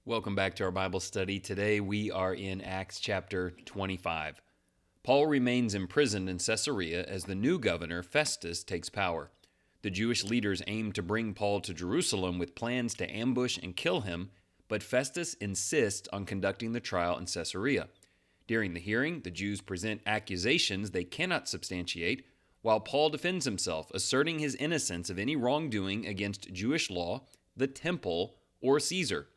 Welcome back to our Bible study. Today we are in Acts chapter 25. Paul remains imprisoned in Caesarea as the new governor, Festus, takes power. The Jewish leaders aim to bring Paul to Jerusalem with plans to ambush and kill him, but Festus insists on conducting the trial in Caesarea. During the hearing, the Jews present accusations they cannot substantiate, while Paul defends himself, asserting his innocence of any wrongdoing against Jewish law, the temple, or Caesar.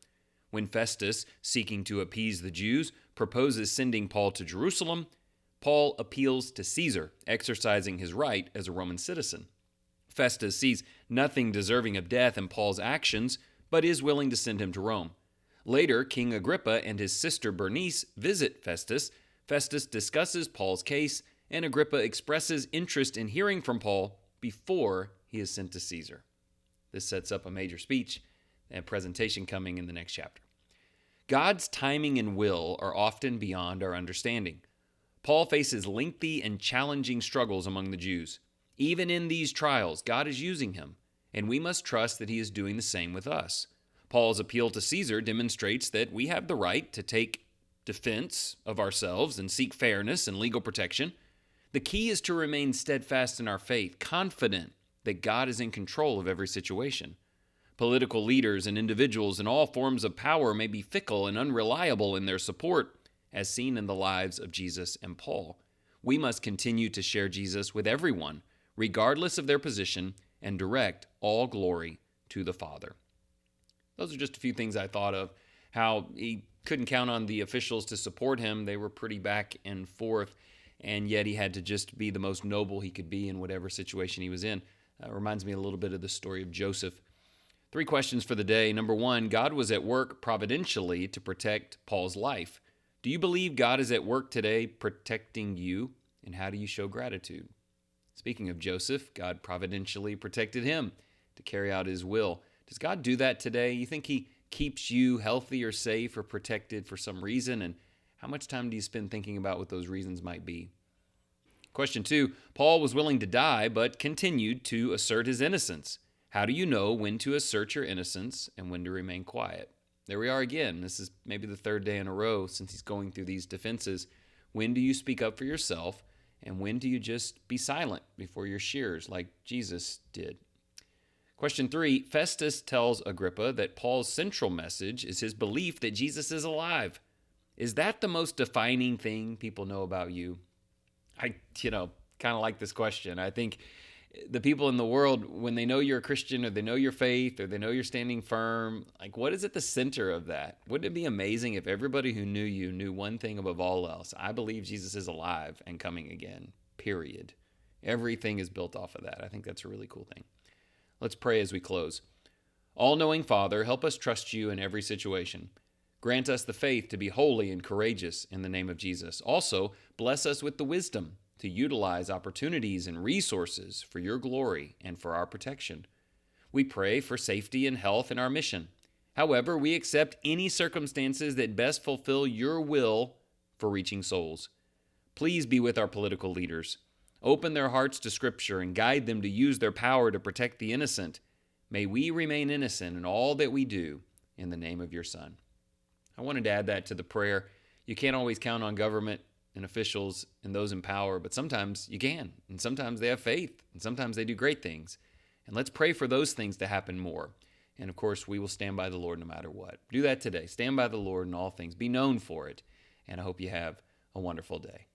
When Festus, seeking to appease the Jews, proposes sending Paul to Jerusalem, Paul appeals to Caesar, exercising his right as a Roman citizen. Festus sees nothing deserving of death in Paul's actions, but is willing to send him to Rome. Later, King Agrippa and his sister Bernice visit Festus. Festus discusses Paul's case, and Agrippa expresses interest in hearing from Paul before he is sent to Caesar. This sets up a major speech and presentation coming in the next chapter. God's timing and will are often beyond our understanding. Paul faces lengthy and challenging struggles among the Jews. Even in these trials, God is using him, and we must trust that he is doing the same with us. Paul's appeal to Caesar demonstrates that we have the right to take defense of ourselves and seek fairness and legal protection. The key is to remain steadfast in our faith, confident that God is in control of every situation. Political leaders and individuals in all forms of power may be fickle and unreliable in their support, as seen in the lives of Jesus and Paul. We must continue to share Jesus with everyone, regardless of their position, and direct all glory to the Father. Those are just a few things I thought of, how he couldn't count on the officials to support him. They were pretty back and forth, and yet he had to just be the most noble he could be in whatever situation he was in. Reminds me a little bit of the story of Joseph. 3 questions for the day. Number 1, God was at work providentially to protect Paul's life. Do you believe God is at work today protecting you? And how do you show gratitude? Speaking of Joseph, God providentially protected him to carry out his will. Does God do that today? You think he keeps you healthy or safe or protected for some reason? And how much time do you spend thinking about what those reasons might be? Question 2, Paul was willing to die but continued to assert his innocence. How do you know when to assert your innocence and when to remain quiet? There we are again. This is maybe the 3rd day in a row since he's going through these defenses. When do you speak up for yourself, and when do you just be silent before your shearers like Jesus did? Question 3, Festus tells Agrippa that Paul's central message is his belief that Jesus is alive. Is that the most defining thing people know about you? I kind of like this question. I think the people in the world, when they know you're a Christian or they know your faith or they know you're standing firm, like what is at the center of that? Wouldn't it be amazing if everybody who knew you knew one thing above all else? I believe Jesus is alive and coming again, period. Everything is built off of that. I think that's a really cool thing. Let's pray as we close. All-knowing Father, help us trust you in every situation. Grant us the faith to be holy and courageous in the name of Jesus. Also, bless us with the wisdom to utilize opportunities and resources for your glory and for our protection. We pray for safety and health in our mission. However, we accept any circumstances that best fulfill your will for reaching souls. Please be with our political leaders. Open their hearts to Scripture and guide them to use their power to protect the innocent. May we remain innocent in all that we do in the name of your Son. I wanted to add that to the prayer. You can't always count on government and officials and those in power, but sometimes you can, and sometimes they have faith, and sometimes they do great things. And let's pray for those things to happen more. And of course, we will stand by the Lord no matter what. Do that today. Stand by the Lord in all things. Be known for it. And I hope you have a wonderful day.